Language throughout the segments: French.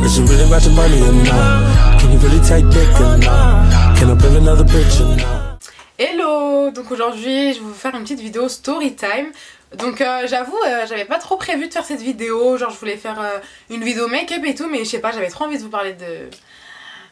Is it really about the money or not? Can you really take dick or not? Can I bring another bitch or not? Hello! Donc aujourd'hui je vais vous faire une petite vidéo story time. Donc j'avoue j'avais pas trop prévu de faire cette vidéo, genre je voulais faire une vidéo make-up et tout, mais je sais pas, j'avais trop envie de vous parler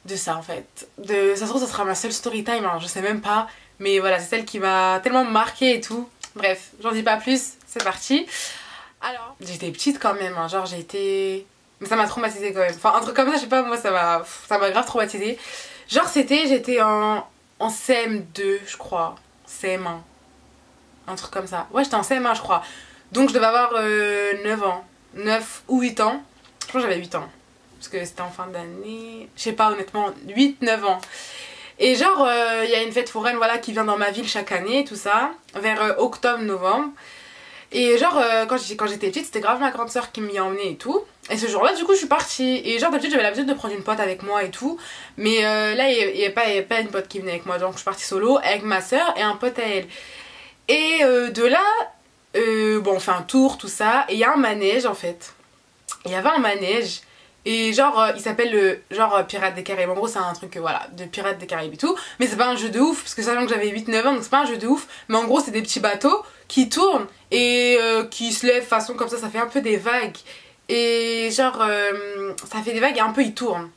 de ça en fait. Ça se trouve ça sera ma seule story time, alors je sais même pas, mais voilà c'est celle qui m'a tellement marquée et tout. Bref, j'en dis pas plus, c'est parti. Alors, j'étais petite quand même, hein, genre j'ai été... Mais ça m'a traumatisée quand même, enfin un truc comme ça, je sais pas, moi ça m'a grave traumatisée. Genre j'étais en CM2 je crois, CM1. Un truc comme ça. Ouais, j'étais en CM1 je crois. Donc je devais avoir 9 ans. 9 ou 8 ans. Je pense que j'avais 8 ans. Parce que c'était en fin d'année. Je sais pas honnêtement. 8-9 ans. Et genre, il y a une fête foraine voilà, qui vient dans ma ville chaque année, tout ça. Vers octobre-novembre. Et genre, quand j'étais petite, c'était grave ma grande soeur qui m'y a emmenée et tout. Et ce jour-là, du coup, je suis partie. Et genre, d'habitude, j'avais l'habitude de prendre une pote avec moi et tout. Mais là, il n'y avait pas une pote qui venait avec moi. Donc je suis partie solo avec ma soeur et un pote à elle. Et de là, bon, on fait un tour, tout ça, et il y a un manège en fait. Il y avait un manège, et genre, il s'appelle le genre Pirates des Caraïbes. En gros, c'est un truc, voilà, de Pirates des Caraïbes et tout. Mais c'est pas un jeu de ouf, parce que sachant que j'avais 8-9 ans, donc c'est pas un jeu de ouf. Mais en gros, c'est des petits bateaux qui tournent et qui se lèvent façon comme ça fait un peu des vagues. Et genre, ça fait des vagues et un peu ils tournent.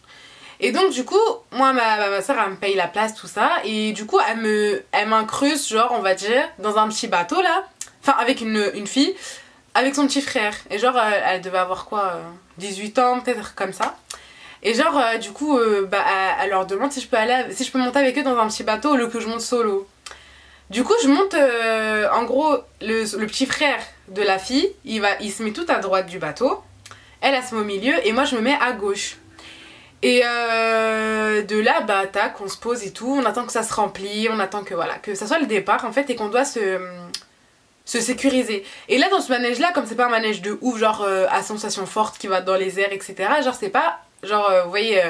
Et donc du coup, moi ma soeur elle me paye la place tout ça, et du coup elle m'incruste genre on va dire dans un petit bateau là, enfin avec une fille, avec son petit frère, et genre elle devait avoir quoi, 18 ans peut-être comme ça, et genre du coup elle leur demande si je peux monter avec eux dans un petit bateau au lieu que je monte solo. Du coup je monte, en gros le petit frère de la fille, il se met tout à droite du bateau, elle se met au milieu et moi je me mets à gauche. Et de là, bah tac, on se pose et tout, on attend que ça se remplisse, on attend que voilà, que ça soit le départ en fait, et qu'on doit se sécuriser. Et là dans ce manège là, comme c'est pas un manège de ouf, genre à sensation forte qui va dans les airs, etc. Genre c'est pas, genre vous voyez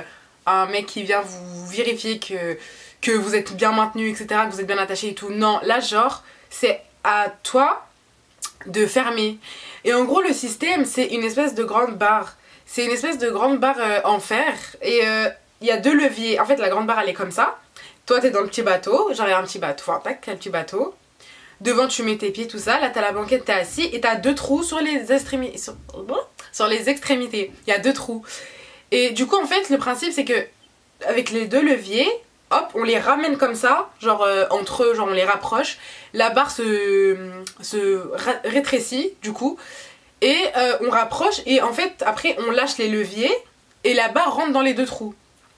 un mec qui vient vous vérifier que vous êtes bien maintenu, etc., que vous êtes bien attaché et tout. Non, là genre c'est à toi de fermer. Et en gros le système c'est une espèce de grande barre. C'est une espèce de grande barre en fer, et il y a deux leviers. En fait la grande barre elle est comme ça. Toi t'es dans le petit bateau, genre il y a un petit bateau, enfin tac, un petit bateau. Devant tu mets tes pieds, tout ça, là t'as la banquette, t'es assis, et t'as deux trous sur les extrémités. Sur les extrémités, il y a deux trous. Et du coup en fait le principe c'est que avec les deux leviers, hop, on les ramène comme ça, genre entre eux, genre on les rapproche. La barre se rétrécit du coup. Et on rapproche, et en fait après on lâche les leviers et la barre rentre dans les deux trous.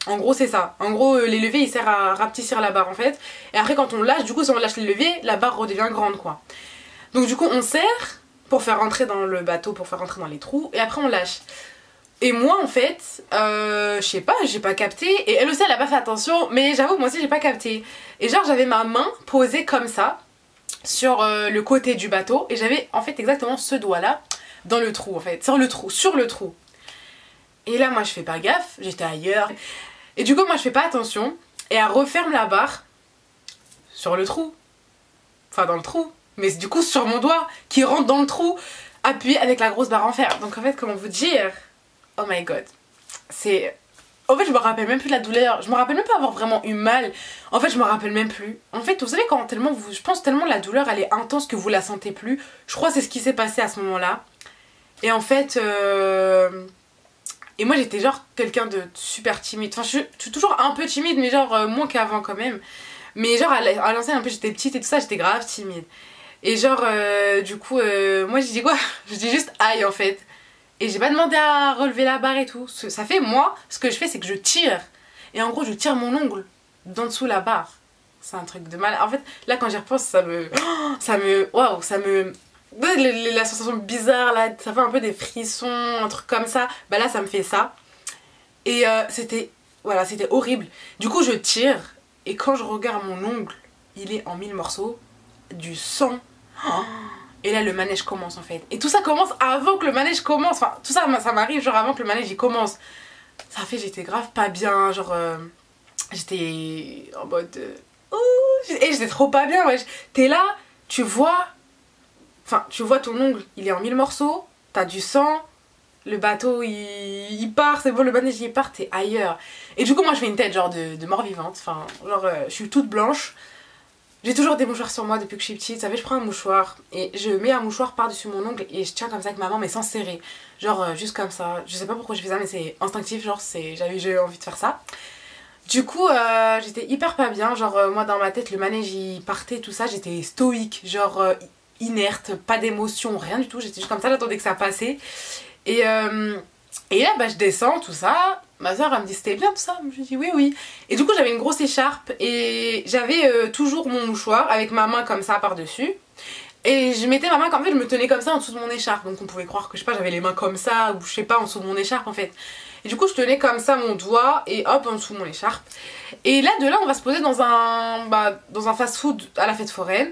En gros c'est ça. En gros les leviers ils servent à rapetissir la barre en fait. Et après quand on lâche, du coup si on lâche les leviers, la barre redevient grande quoi. Donc du coup on serre pour faire rentrer dans le bateau, pour faire rentrer dans les trous, et après on lâche. Et moi en fait, je sais pas, j'ai pas capté, et elle aussi elle a pas fait attention, mais j'avoue moi aussi j'ai pas capté. Et genre j'avais ma main posée comme ça sur le côté du bateau, et j'avais en fait exactement ce doigt là dans le trou en fait, sur le trou. Et là moi je fais pas gaffe, j'étais ailleurs. Et du coup moi je fais pas attention, et elle referme la barre sur le trou. Enfin dans le trou, mais du coup sur mon doigt qui rentre dans le trou, appuyé avec la grosse barre en fer. Donc en fait comment vous dire, oh my god, c'est... En fait je me rappelle même plus de la douleur, je me rappelle même pas avoir vraiment eu mal. En fait je me rappelle même plus. En fait vous savez quand tellement je pense tellement la douleur elle est intense que vous la sentez plus. Je crois que c'est ce qui s'est passé à ce moment là. Et en fait, et moi j'étais genre quelqu'un de super timide. Enfin je suis toujours un peu timide, mais genre moins qu'avant quand même. Mais genre à l'ancienne un peu j'étais petite et tout ça, j'étais grave timide. Et genre du coup moi j'ai dit quoi? Je dis juste aïe en fait. Et j'ai pas demandé à relever la barre et tout. Ça fait moi, ce que je fais c'est que je tire. Et en gros je tire mon ongle d'en dessous la barre. C'est un truc de mal. En fait là quand j'y repense waouh, ça me... La sensation bizarre là, ça fait un peu des frissons, un truc comme ça. Bah là ça me fait ça. Et c'était, voilà, c'était horrible. Du coup je tire, et quand je regarde mon ongle, il est en 1000 morceaux, du sang. Et là le manège commence en fait. Et tout ça commence avant que le manège commence. Enfin tout ça, ça m'arrive genre avant que le manège il commence. Ça fait j'étais grave pas bien, genre j'étais en mode et j'étais trop pas bien, ouais. T'es là, tu vois ton ongle, il est en 1000 morceaux, t'as du sang, le bateau il part, c'est bon, le manège il part, t'es ailleurs. Et du coup moi je fais une tête genre de mort vivante, enfin genre je suis toute blanche. J'ai toujours des mouchoirs sur moi depuis que je suis petite, vous savez, je prends un mouchoir et je mets un mouchoir par-dessus mon ongle et je tiens comme ça avec ma main mais sans serrer. Genre juste comme ça, je sais pas pourquoi je fais ça mais c'est instinctif, genre j'ai envie de faire ça. Du coup j'étais hyper pas bien, genre moi dans ma tête le manège il partait tout ça, j'étais stoïque, genre inerte, pas d'émotion, rien du tout, j'étais juste comme ça, j'attendais que ça passait. Et là bah je descends tout ça, ma soeur elle me dit c'était bien tout ça, je lui dis oui oui. Et du coup j'avais une grosse écharpe et j'avais toujours mon mouchoir avec ma main comme ça par dessus. Et je mettais ma main comme en fait je me tenais comme ça en dessous de mon écharpe, donc on pouvait croire que je sais pas j'avais les mains comme ça ou je sais pas en dessous de mon écharpe en fait. Et du coup je tenais comme ça mon doigt et hop en dessous de mon écharpe. Et là de là on va se poser dans un fast food à la fête foraine.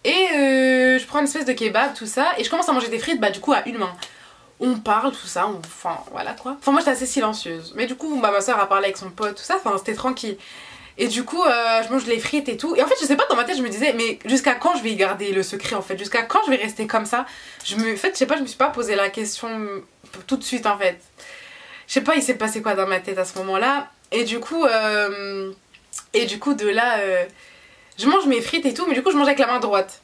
Et je prends une espèce de kebab tout ça et je commence à manger des frites bah du coup à une main. On parle tout ça, enfin voilà quoi. Enfin moi j'étais assez silencieuse. Mais du coup bah, ma soeur a parlé avec son pote tout ça, enfin c'était tranquille. Et du coup je mange les frites et tout. Et en fait je sais pas dans ma tête je me disais mais jusqu'à quand je vais y garder le secret en fait. Jusqu'à quand je vais rester comme ça. En fait je sais pas je me suis pas posé la question tout de suite en fait. Je sais pas il s'est passé quoi dans ma tête à ce moment là. Et du coup de là je mange mes frites et tout mais du coup je mange avec la main droite.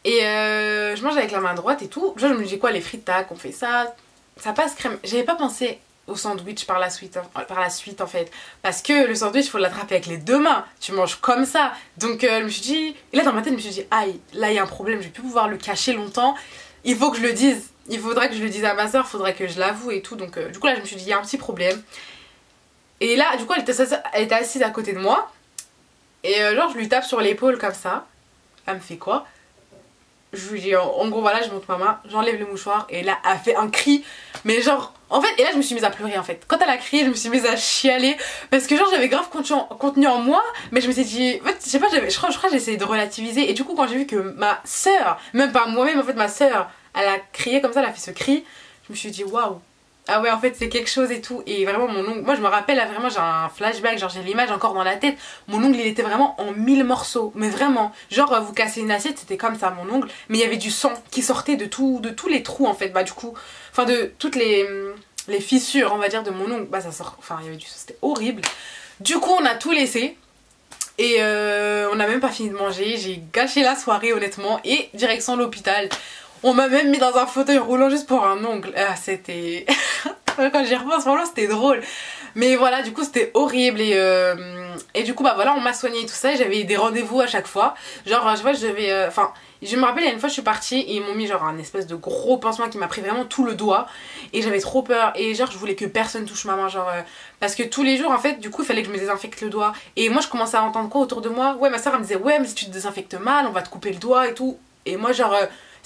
Et je mange avec la main droite et tout. Genre je me dis quoi les frites tac on fait ça. Ça passe crème. J'avais pas pensé au sandwich par la suite en fait. Parce que le sandwich il faut l'attraper avec les deux mains. Tu manges comme ça. Donc je me suis dit. Et là dans ma tête je me suis dit aïe là il y a un problème. Je vais plus pouvoir le cacher longtemps. Il faut que je le dise. Il faudrait que je le dise à ma soeur. Il faudrait que je l'avoue et tout. Donc du coup là je me suis dit il y a un petit problème. Et là du coup elle était assise à côté de moi. Et genre je lui tape sur l'épaule comme ça. Elle me fait quoi? Je lui dis en gros voilà je monte ma main, j'enlève le mouchoir et là elle fait un cri. Mais genre en fait et là je me suis mise à pleurer en fait. Quand elle a crié je me suis mise à chialer. Parce que genre j'avais grave contenu en moi. Mais je me suis dit en fait je sais pas je crois que j'ai essayé de relativiser. Et du coup quand j'ai vu que ma soeur, même pas moi-même en fait ma soeur, elle a crié comme ça, elle a fait ce cri. Je me suis dit waouh. Ah ouais en fait c'est quelque chose et tout. Et vraiment mon ongle, moi je me rappelle là vraiment j'ai un flashback, genre j'ai l'image encore dans la tête. Mon ongle il était vraiment en 1000 morceaux. Mais vraiment, genre vous cassez une assiette c'était comme ça mon ongle. Mais il y avait du sang qui sortait de tous les trous en fait. Bah du coup, enfin de toutes les fissures on va dire de mon ongle. Bah ça sort, enfin il y avait du sang, c'était horrible. Du coup on a tout laissé. Et on a même pas fini de manger, j'ai gâché la soirée honnêtement. Et direction l'hôpital. On m'a même mis dans un fauteuil roulant juste pour un ongle. Ah, c'était... Quand j'y repense, franchement, c'était drôle. Mais voilà, du coup, c'était horrible. Et du coup, bah voilà, on m'a soigné et tout ça. J'avais des rendez-vous à chaque fois. Genre, je vois, je devais... Enfin, je me rappelle, il y a une fois, je suis partie et ils m'ont mis genre un espèce de gros pansement qui m'a pris vraiment tout le doigt. Et j'avais trop peur. Et genre, je voulais que personne touche ma main. Genre, parce que tous les jours, en fait, du coup, il fallait que je me désinfecte le doigt. Et moi, je commençais à entendre quoi autour de moi? Ouais, ma soeur, elle me disait, ouais, mais si tu te désinfectes mal, on va te couper le doigt et tout. Et moi, genre...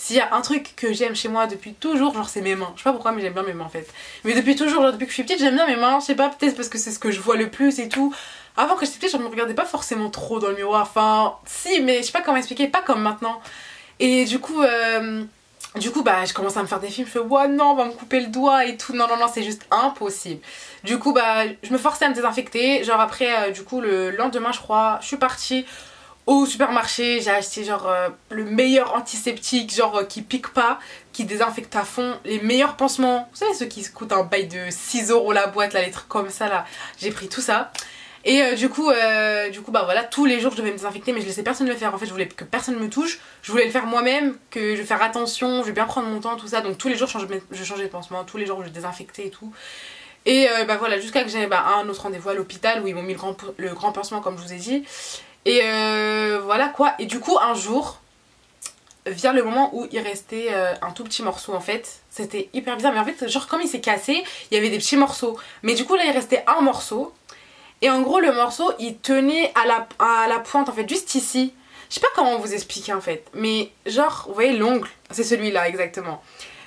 S'il y a un truc que j'aime chez moi depuis toujours, genre c'est mes mains. Je sais pas pourquoi mais j'aime bien mes mains en fait. Mais depuis toujours, genre depuis que je suis petite j'aime bien mes mains. Je sais pas, peut-être parce que c'est ce que je vois le plus et tout. Avant que j'étais petite je me regardais pas forcément trop dans le miroir. Enfin si mais je sais pas comment expliquer, pas comme maintenant. Et du coup bah je commence à me faire des films. Je fais ouais non on va me couper le doigt et tout. Non non non c'est juste impossible. Du coup bah je me forçais à me désinfecter. Genre après du coup le lendemain je crois je suis partie au supermarché, j'ai acheté genre le meilleur antiseptique, genre qui pique pas, qui désinfecte à fond, les meilleurs pansements, vous savez ceux qui coûtent un bail de 6 € la boîte là, les trucs comme ça là, j'ai pris tout ça. Et du coup bah voilà, tous les jours je devais me désinfecter mais je laissais personne le faire, en fait je voulais que personne me touche, je voulais le faire moi-même, que je vais faire attention, je vais bien prendre mon temps tout ça, donc tous les jours je changeais de pansement, tous les jours je désinfectais et tout. Et bah voilà, jusqu'à que j'avais un autre rendez-vous à l'hôpital où ils m'ont mis le grand pansement comme je vous ai dit. Et voilà quoi. Et du coup un jour vient le moment où il restait un tout petit morceau en fait. C'était hyper bizarre mais en fait genre comme il s'est cassé il y avait des petits morceaux. Mais du coup là il restait un morceau. Et en gros le morceau il tenait à la pointe en fait juste ici. Je sais pas comment vous expliquer en fait. Mais genre vous voyez l'ongle, c'est celui-là exactement.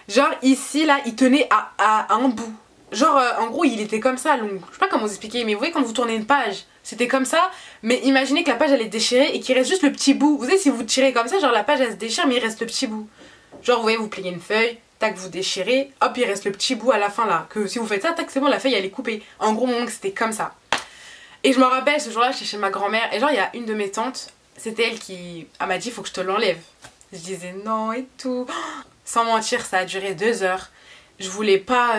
Genre ici là il tenait à un bout. Genre en gros il était comme ça l'ongle. Je sais pas comment vous expliquer mais vous voyez quand vous tournez une page. C'était comme ça, mais imaginez que la page elle est déchirée et qu'il reste juste le petit bout. Vous savez si vous tirez comme ça, genre la page elle se déchire mais il reste le petit bout. Genre vous voyez vous pliez une feuille, tac vous déchirez, hop il reste le petit bout à la fin là. Que si vous faites ça, tac c'est bon la feuille elle est coupée. En gros mon ongle c'était comme ça. Et je me rappelle ce jour là j'étais chez ma grand-mère et genre il y a une de mes tantes, c'était elle qui m'a dit faut que je te l'enlève. Je disais non et tout. Sans mentir ça a duré 2 heures. je voulais pas,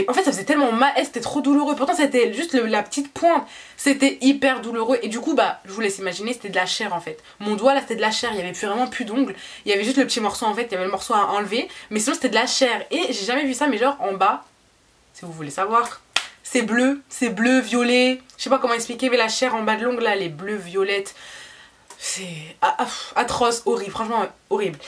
en fait ça faisait tellement mal, c'était trop douloureux, pourtant c'était juste la petite pointe, c'était hyper douloureux et du coup bah je vous laisse imaginer, c'était de la chair en fait. Mon doigt là c'était de la chair, il y avait vraiment plus d'ongles, il y avait juste le petit morceau en fait, il y avait le morceau à enlever, mais sinon c'était de la chair et j'ai jamais vu ça, mais genre en bas, si vous voulez savoir, c'est bleu, violet, je sais pas comment expliquer, mais la chair en bas de l'ongle là, les bleus, violettes, c'est atroce, horrible, franchement horrible.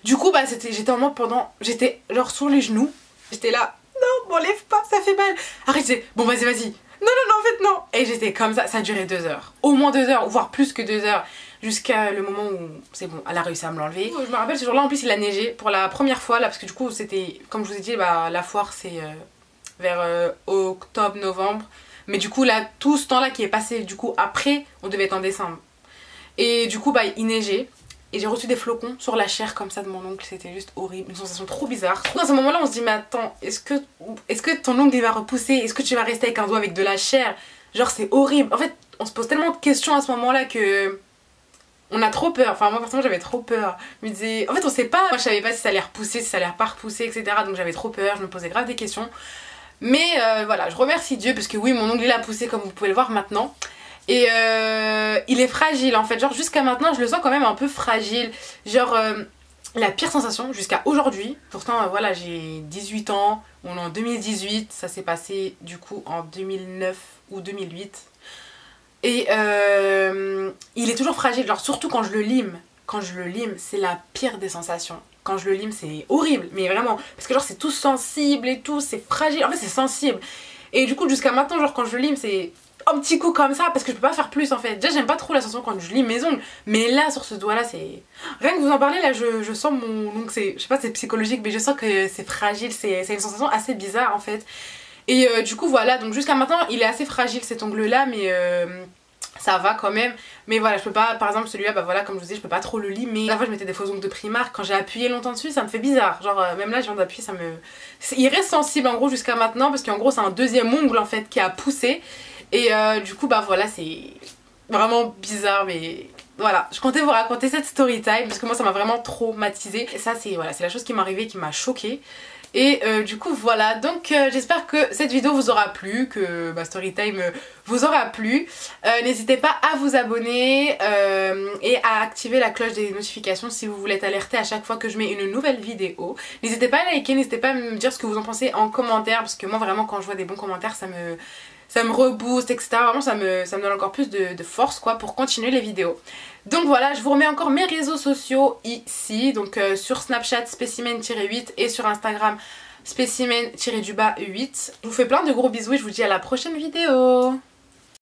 Du coup bah j'étais en mode j'étais genre sur les genoux, j'étais là, non m'enlève pas, ça fait mal. Arrête, bon vas-y, non en fait non. Et j'étais comme ça a duré 2 heures, au moins 2 heures, voire plus que 2 heures, jusqu'à le moment où c'est bon, elle a réussi à me l'enlever. Je me rappelle ce jour là en plus il a neigé pour la première fois là, parce que du coup c'était, comme je vous ai dit, bah la foire c'est vers octobre, novembre, mais du coup là tout ce temps là qui est passé, du coup après on devait être en décembre. Et du coup bah il neigeait et j'ai reçu des flocons sur la chair comme ça de mon ongle, c'était juste horrible, une sensation trop bizarre. Dans ce moment là on se dit mais attends, est-ce que ton ongle il va repousser, est-ce que tu vas rester avec un doigt avec de la chair, genre c'est horrible. En fait on se pose tellement de questions à ce moment là que on a trop peur, enfin moi personnellement j'avais trop peur. Je me disais, en fait on sait pas, moi je savais pas si ça allait repousser, si ça allait pas repousser, etc. Donc j'avais trop peur, je me posais grave des questions. Mais voilà, je remercie Dieu parce que oui mon ongle il a poussé comme vous pouvez le voir maintenant. Et il est fragile en fait, genre jusqu'à maintenant je le sens quand même un peu fragile. Genre la pire sensation jusqu'à aujourd'hui, pourtant voilà j'ai 18 ans, on est en 2018, ça s'est passé du coup en 2009 ou 2008. Et il est toujours fragile, genre surtout quand je le lime. Quand je le lime, c'est la pire des sensations. Quand je le lime, c'est horrible, mais vraiment. Parce que genre c'est tout sensible et tout, c'est fragile. En fait c'est sensible. Et du coup jusqu'à maintenant, genre quand je le lime, c'est un petit coup comme ça parce que je peux pas faire plus en fait. Déjà j'aime pas trop la sensation quand je lime mes ongles, mais là sur ce doigt là c'est... Rien que vous en parlez là je sens mon ongle, je sais pas c'est psychologique mais je sens que c'est fragile, c'est une sensation assez bizarre en fait. Et du coup voilà, donc jusqu'à maintenant il est assez fragile cet ongle là, mais ça va quand même. Mais voilà, je peux pas, par exemple celui-là, bah voilà, comme je vous dis, je peux pas trop le limer. La fois je mettais des faux ongles de Primark, quand j'ai appuyé longtemps dessus ça me fait bizarre. Genre même là je viens d'appuyer, ça me... Il reste sensible en gros jusqu'à maintenant parce qu'en gros c'est un deuxième ongle en fait qui a poussé. Et du coup bah voilà, c'est vraiment bizarre, mais voilà, je comptais vous raconter cette story time parce que moi ça m'a vraiment traumatisée. Et ça c'est voilà, c'est la chose qui m'est arrivée qui m'a choquée. Et du coup voilà, donc j'espère que cette vidéo vous aura plu, que ma story time vous aura plu. N'hésitez pas à vous abonner et à activer la cloche des notifications si vous voulez être alerté à chaque fois que je mets une nouvelle vidéo. N'hésitez pas à liker, n'hésitez pas à me dire ce que vous en pensez en commentaire parce que moi vraiment quand je vois des bons commentaires ça me rebooste, etc. Vraiment ça me donne encore plus de force quoi pour continuer les vidéos. Donc voilà, je vous remets encore mes réseaux sociaux ici. Donc sur Snapchat spécimen-8 et sur Instagram spécimen-8. Je vous fais plein de gros bisous et je vous dis à la prochaine vidéo.